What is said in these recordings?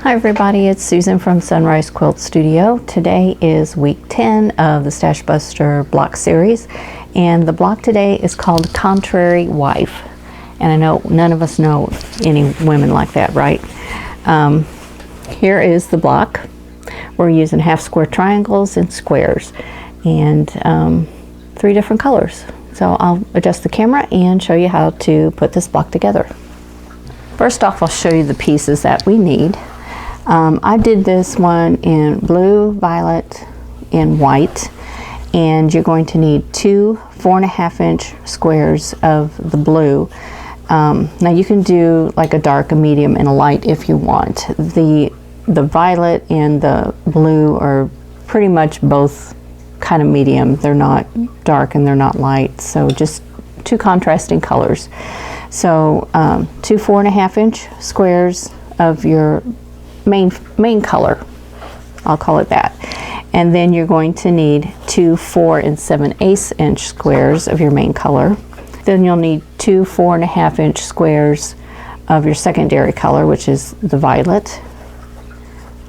Hi everybody, it's Susan from Sunrise Quilt Studio. Today is week 10 of the Stash Buster block series, and the block today is called Contrary Wife. And I know none of us know any women like that, right? Here is the block. We're using half square triangles and squares, and 3 different colors. So I'll adjust the camera and show you how to put this block together. First off, I'll show you the pieces that we need. I did this one in blue, violet, and white, and you're going to need 2 4.5-inch squares of the blue. Now you can do like a dark, a medium, and a light if you want. The violet and the blue are pretty much both kind of medium. They're not dark and they're not light, so just 2 contrasting colors. So 2 4.5-inch squares of your main color, I'll call it that, and then you're going to need 2 4 7/8-inch squares of your main color. Then you'll need 2 4.5-inch squares of your secondary color, which is the violet.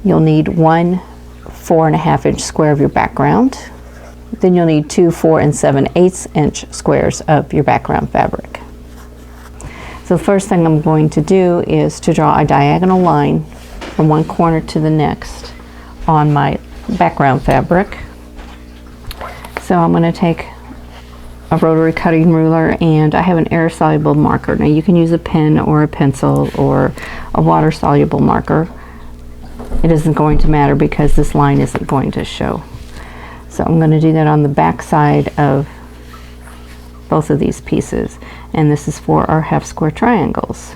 You'll need 1 4.5-inch square of your background. Then you'll need 2 4 7/8-inch squares of your background fabric. So the first thing I'm going to do is to draw a diagonal line from one corner to the next on my background fabric. So I'm going to take a rotary cutting ruler, and I have an air soluble marker. Now you can use a pen or a pencil or a water soluble marker. It isn't going to matter because this line isn't going to show. So I'm going to do that on the back side of both of these pieces, and this is for our half square triangles.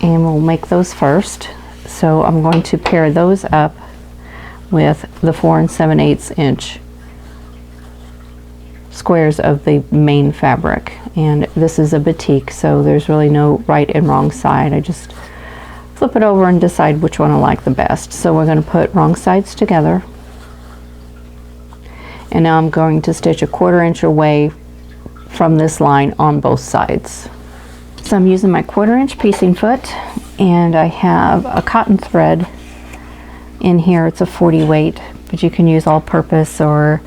And we'll make those first. So I'm going to pair those up with the 4 7/8-inch squares of the main fabric. And this is a batik, so there's really no right and wrong side. I just flip it over and decide which one I like the best. So we're going to put wrong sides together. And now I'm going to stitch a 1/4 inch away from this line on both sides. So I'm using my 1/4 inch piecing foot, and I have a cotton thread in here. It's a 40 weight, but you can use all-purpose or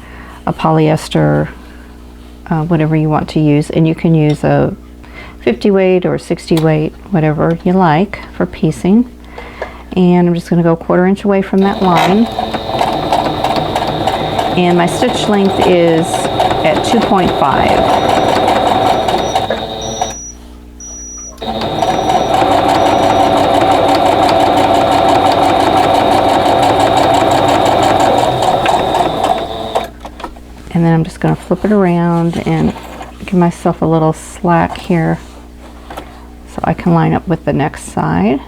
a polyester, whatever you want to use, and you can use a 50 weight or 60 weight, whatever you like for piecing. And I'm just going to go 1/4 inch away from that line, and my stitch length is at 2.5. And then I'm just going to flip it around and give myself a little slack here so I can line up with the next side.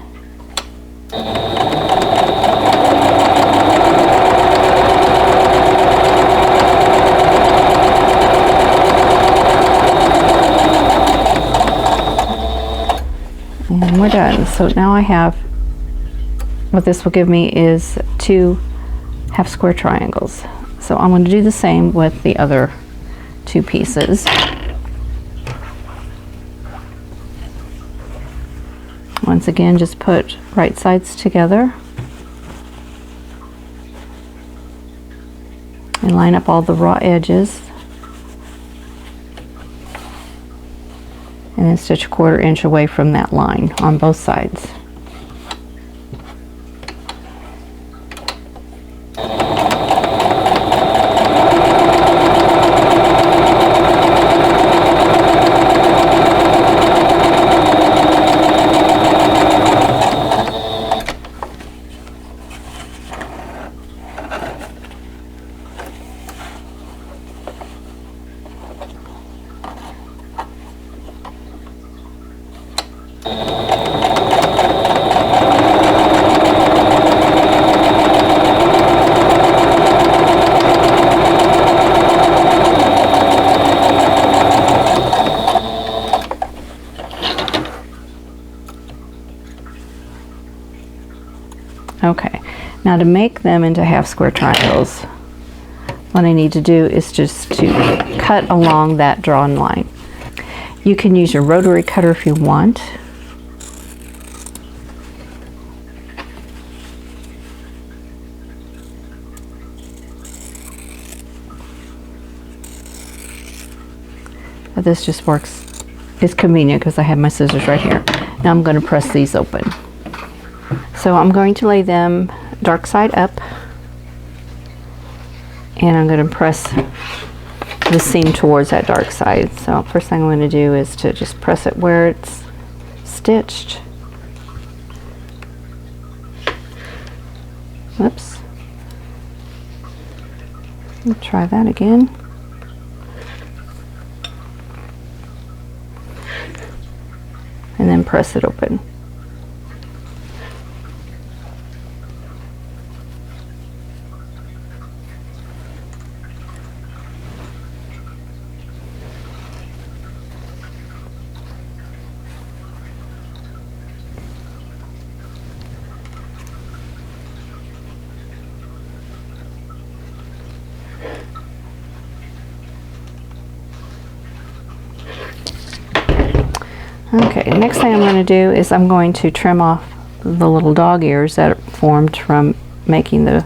And we're done. So now I have, what this will give me is 2 half square triangles. So I'm going to do the same with the other 2 pieces. Once again, just put right sides together and line up all the raw edges, and then stitch a 1/4 inch away from that line on both sides. Okay, now to make them into half square triangles, what I need to do is just to cut along that drawn line. You can use your rotary cutter if you want. But this just works. It's convenient because I have my scissors right here. Now I'm going to press these open. So I'm going to lay them dark side up, and I'm going to press the seam towards that dark side. So first thing I'm going to do is to just press it where it's stitched. Whoops. Let's try that again. And then press it open. Okay, next thing I'm going to do is I'm going to trim off the little dog ears that formed from making the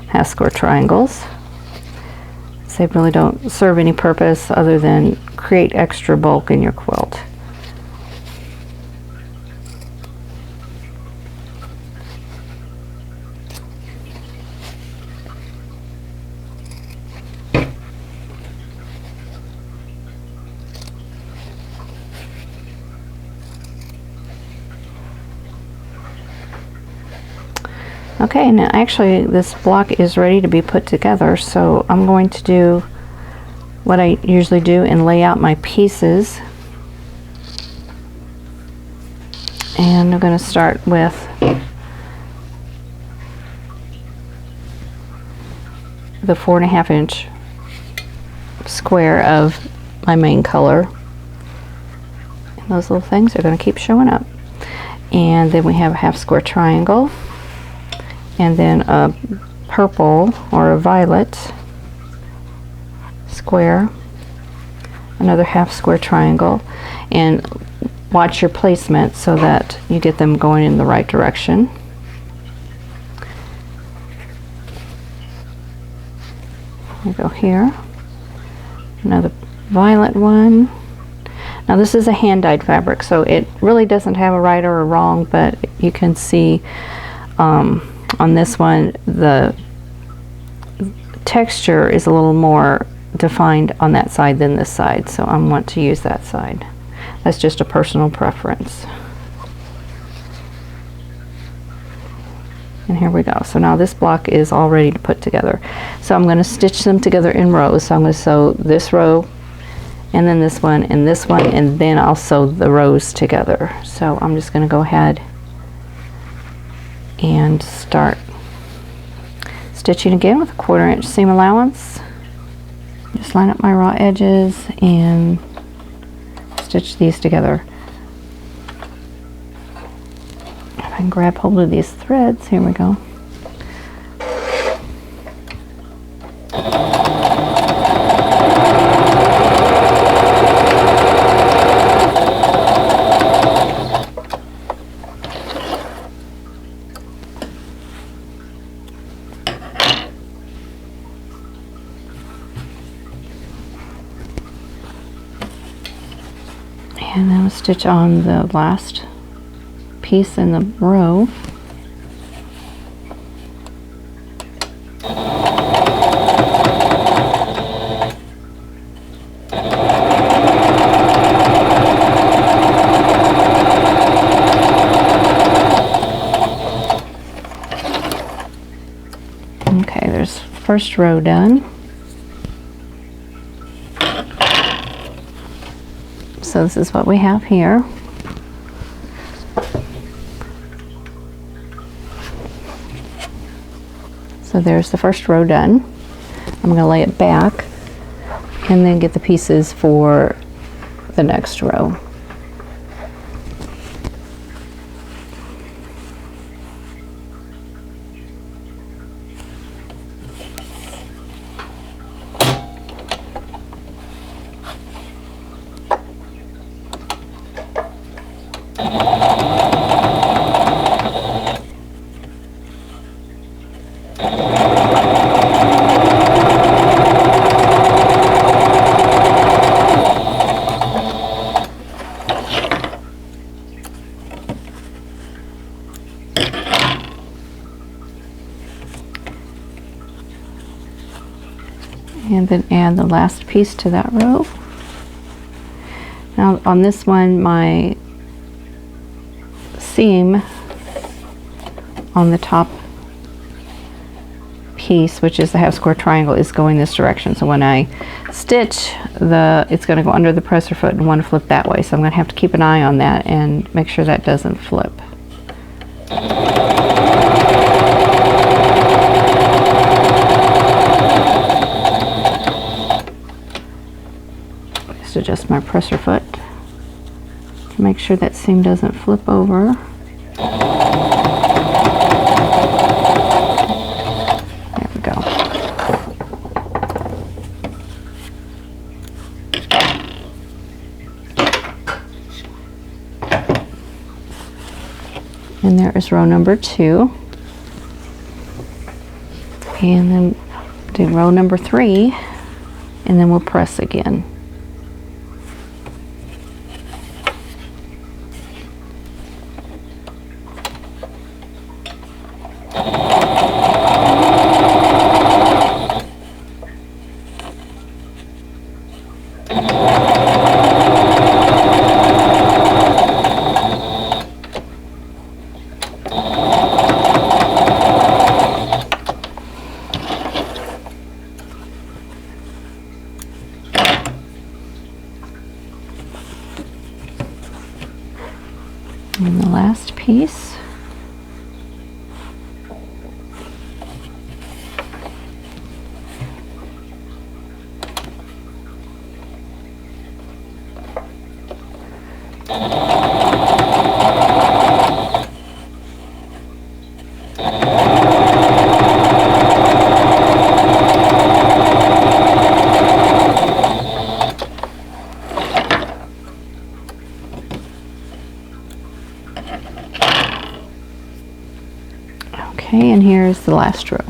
half square triangles. They really don't serve any purpose other than create extra bulk in your quilt. Okay, now actually this block is ready to be put together, so I'm going to do what I usually do and lay out my pieces. And I'm going to start with the 4.5 inch square of my main color. And those little things are going to keep showing up. And then we have a half square triangle, and then a purple or a violet square, another half square triangle, and watch your placement so that you get them going in the right direction. We go here, another violet one. Now this is a hand-dyed fabric, so it really doesn't have a right or a wrong, but you can see on this one the texture is a little more defined on that side than this side, so I want to use that side. That's just a personal preference. And here we go. So now this block is all ready to put together. So I'm going to stitch them together in rows. So I'm going to sew this row, and then this one, and then I'll sew the rows together. So I'm just going to go ahead and start stitching again with a 1/4 inch seam allowance. Just line up my raw edges and stitch these together. If I can grab hold of these threads, here we go. And then I'll stitch on the last piece in the row. Okay, there's first row done. So this is what we have here. So there's the first row done. I'm going to lay it back and then get the pieces for the next row. and then add the last piece to that row. Now on this one, my seam on the top piece, which is the half square triangle, is going this direction. So when I stitch, it's going to go under the presser foot and want to flip that way. So I'm going to have to keep an eye on that and make sure that doesn't flip. Just adjust my presser foot to make sure that seam doesn't flip over. There we go. And there is row number 2. And then do row number 3, and then we'll press again. And the last piece. Okay, and here's the last row.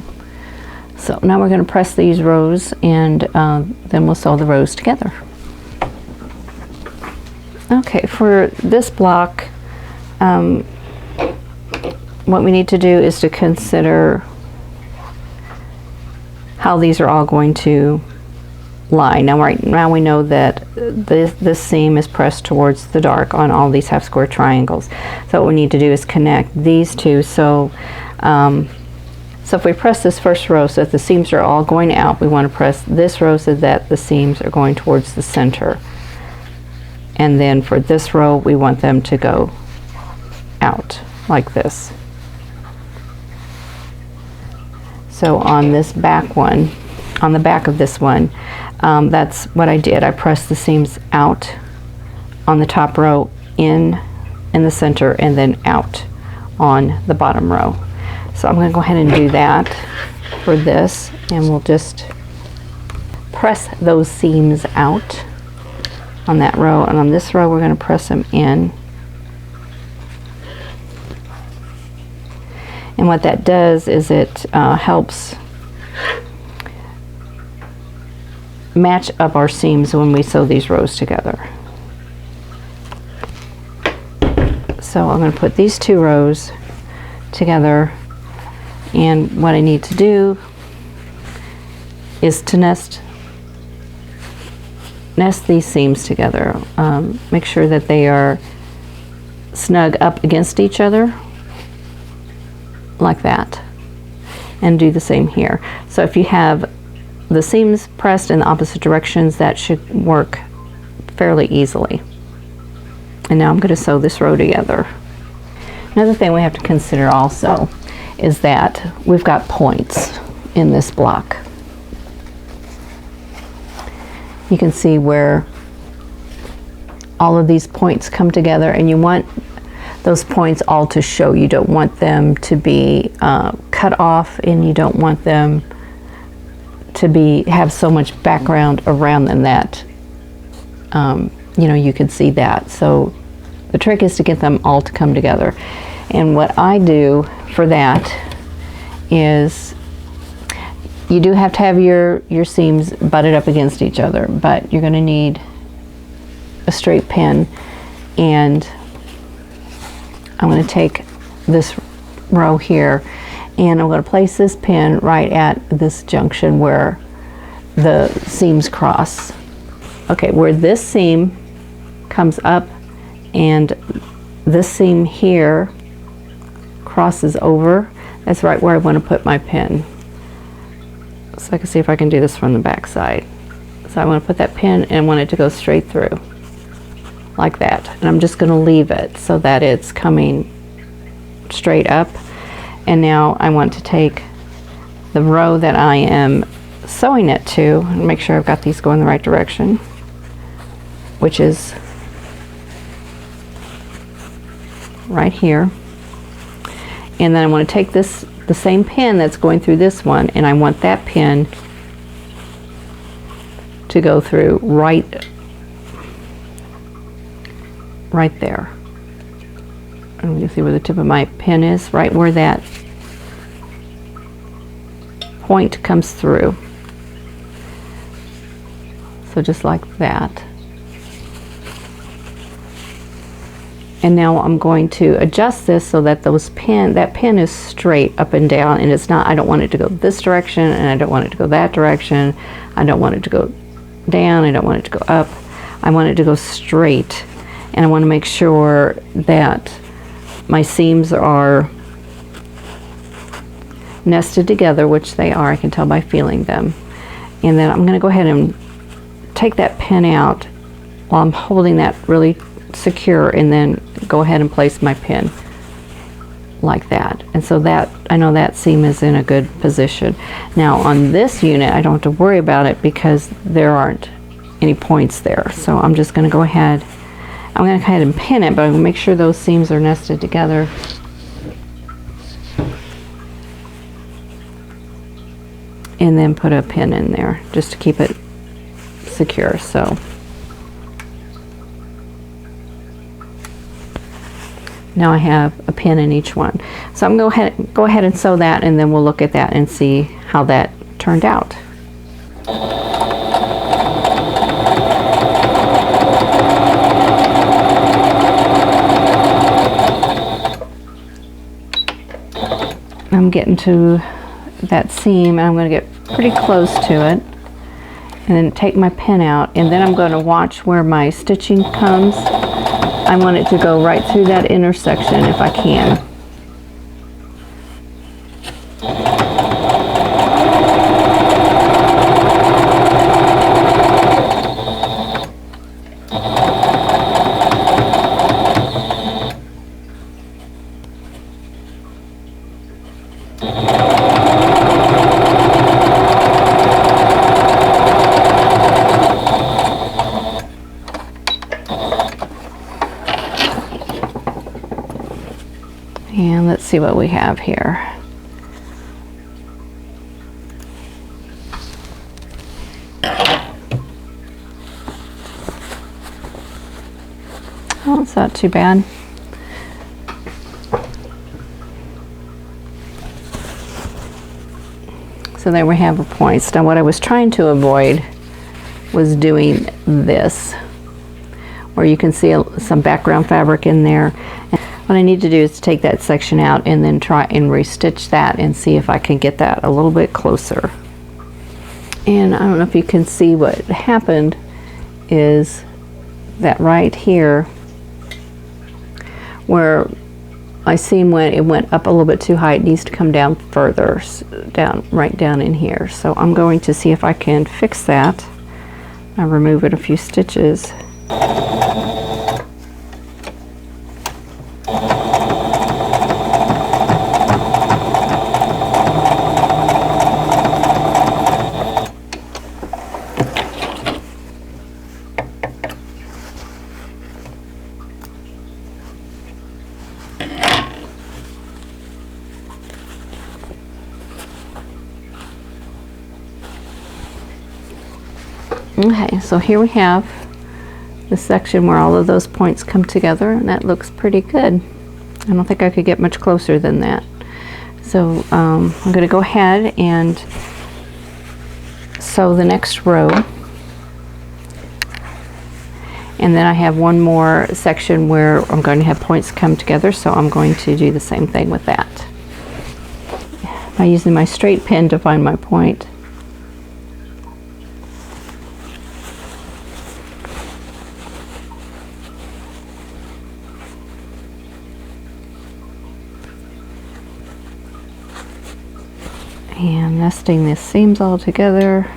So now we're going to press these rows, and then we'll sew the rows together. Okay, for this block, what we need to do is to consider how these are all going to lie. Now, right now we know that this seam is pressed towards the dark on all these half square triangles. So what we need to do is connect these two. So if we press this first row so that the seams are all going out, we want to press this row so that the seams are going towards the center. And then for this row, we want them to go out like this. So on this back one, on the back of this one, that's what I did. I pressed the seams out on the top row, in the center, and then out on the bottom row. So I'm going to go ahead and do that for this, and we'll just press those seams out on that row, and on this row we're going to press them in. And what that does is it helps match up our seams when we sew these rows together. So I'm going to put these two rows together, and what I need to do is to nest these seams together. Make sure that they are snug up against each other like that, and do the same here. So if you have the seams pressed in the opposite directions, that should work fairly easily. And now I'm going to sew this row together. Another thing we have to consider also is that we've got points in this block. You can see where all of these points come together, and you want those points all to show. You don't want them to be cut off, and you don't want them to have so much background around them that you know, you could see that. So the trick is to get them all to come together. And what I do for that is, you do have to have your seams butted up against each other, but you're going to need a straight pin, and I'm going to take this row here, and I'm going to place this pin right at this junction where the seams cross. Okay, where this seam comes up and this seam here crosses over, that's right where I want to put my pin. So I can see if I can do this from the back side. So I want to put that pin and I want it to go straight through like that, and I'm just going to leave it so that it's coming straight up. And now I want to take the row that I am sewing it to and make sure I've got these going the right direction, which is right here. And then I want to take this, the same pin that's going through this one, and I want that pin to go through right there. And you see where the tip of my pin is, right where that point comes through. So just like that. And now I'm going to adjust this so that that pin is straight up and down, and it's not, I don't want it to go this direction, and I don't want it to go that direction. I don't want it to go down, I don't want it to go up. I want it to go straight, and I want to make sure that my seams are nested together, which they are, I can tell by feeling them. And then I'm going to go ahead and take that pin out while I'm holding that really secure, and then go ahead and place my pin like that. And so that, I know that seam is in a good position. Now on this unit I don't have to worry about it because there aren't any points there. So I'm just going to go ahead, I'm going to go ahead and pin it, but I'm going to make sure those seams are nested together. And then put a pin in there just to keep it secure. So now I have a pin in each one. So I'm going to go ahead and sew that, and then we'll look at that and see how that turned out. I'm getting to that seam, and I'm going to get pretty close to it, and then take my pin out, and then I'm going to watch where my stitching comes. I want it to go right through that intersection if I can. And let's see what we have here. Oh, it's not too bad. So there we have our points. Now what I was trying to avoid was doing this, where you can see some background fabric in there. What I need to do is take that section out and then try and restitch that and see if I can get that a little bit closer. And I don't know if you can see what happened is that right here where my seam went, it went up a little bit too high. It needs to come down further, right down in here. So I'm going to see if I can fix that. I'll remove it a few stitches. Okay, so here we have the section where all of those points come together, and that looks pretty good. I don't think I could get much closer than that. So I'm going to go ahead and sew the next row. And then I have one more section where I'm going to have points come together, so I'm going to do the same thing with that. I'm using my straight pin to find my point. And nesting the seams all together.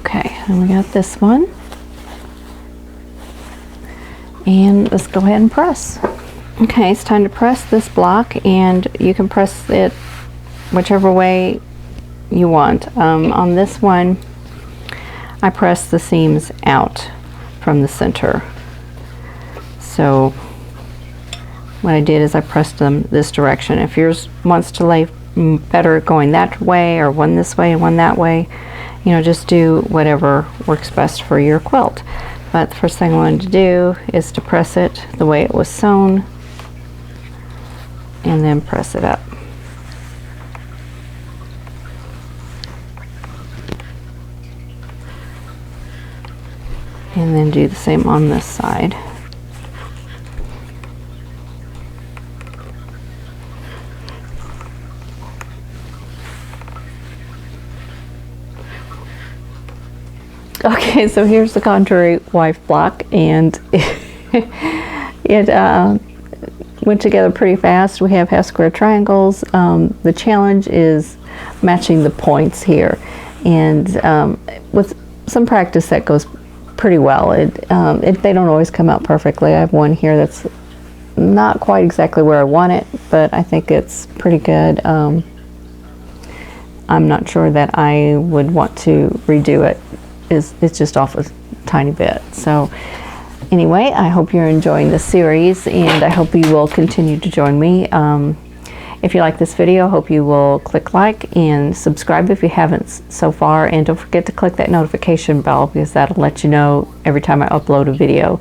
Okay, and we got this one. And let's go ahead and press. Okay, it's time to press this block, and you can press it whichever way you want. On this one, I press the seams out from the center. So what I did is I pressed them this direction. If yours wants to lay better going that way, or one this way and one that way, you know, just do whatever works best for your quilt. But the first thing I wanted to do is to press it the way it was sewn, and then press it up. And then do the same on this side. Okay, so here's the contrary wife block, and it went together pretty fast. We have half square triangles. The challenge is matching the points here, and with some practice that goes pretty well. They don't always come out perfectly. I have one here that's not quite exactly where I want it, but I think it's pretty good. I'm not sure that I would want to redo it. It's just off a tiny bit. So anyway, I hope you're enjoying this series, and I hope you will continue to join me. If you like this video, I hope you will click like and subscribe if you haven't so far, and don't forget to click that notification bell, because that'll let you know every time I upload a video.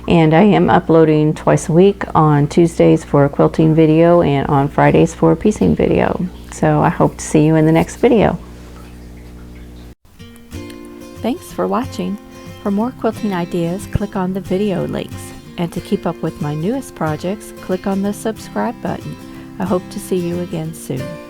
And I am uploading twice a week, on Tuesdays for a quilting video and on Fridays for a piecing video. So I hope to see you in the next video. Thanks for watching. For more quilting ideas, click on the video links. And to keep up with my newest projects, click on the subscribe button. I hope to see you again soon.